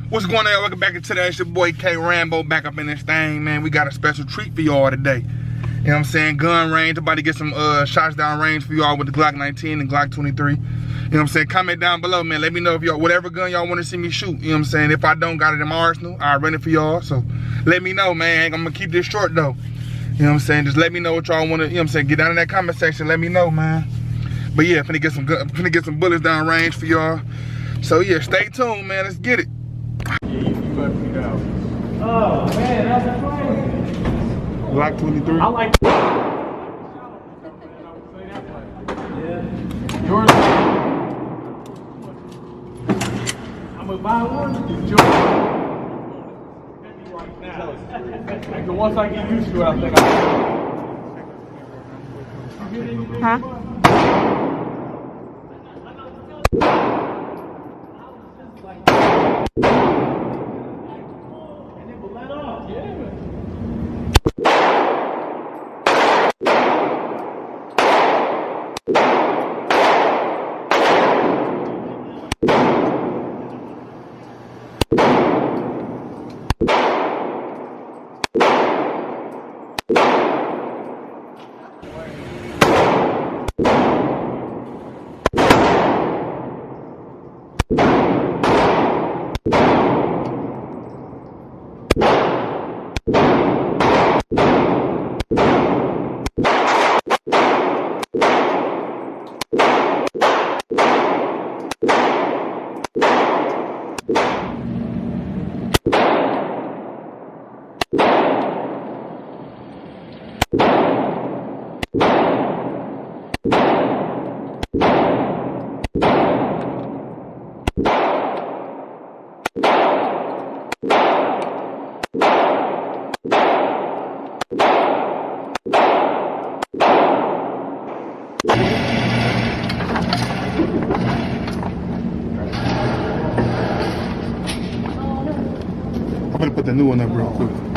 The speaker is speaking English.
What's going on, y'all? Welcome back into that. It's your boy K Rambo back up in this thing, man. We got a special treat for y'all today. You know what I'm saying? Gun range. About to get some shots down range for y'all with the Glock 19 and Glock 23. You know what I'm saying? Comment down below, man. Let me know if y'all, whatever gun y'all want to see me shoot. You know what I'm saying? If I don't got it in my arsenal, I'll rent it for y'all. So let me know, man. I'm gonna keep this short though. You know what I'm saying? Just let me know what y'all want to, you know what I'm saying? Get down in that comment section. Let me know, man. But yeah, finna get some bullets down range for y'all. So yeah, stay tuned, man. Let's get it. Oh man, that's crazy. Glock 23. I like. Yeah. Yours. I'm gonna buy one. It's yours. Right now. Like, once I get used to it, I think Huh? I'm gonna put the new one up real quick.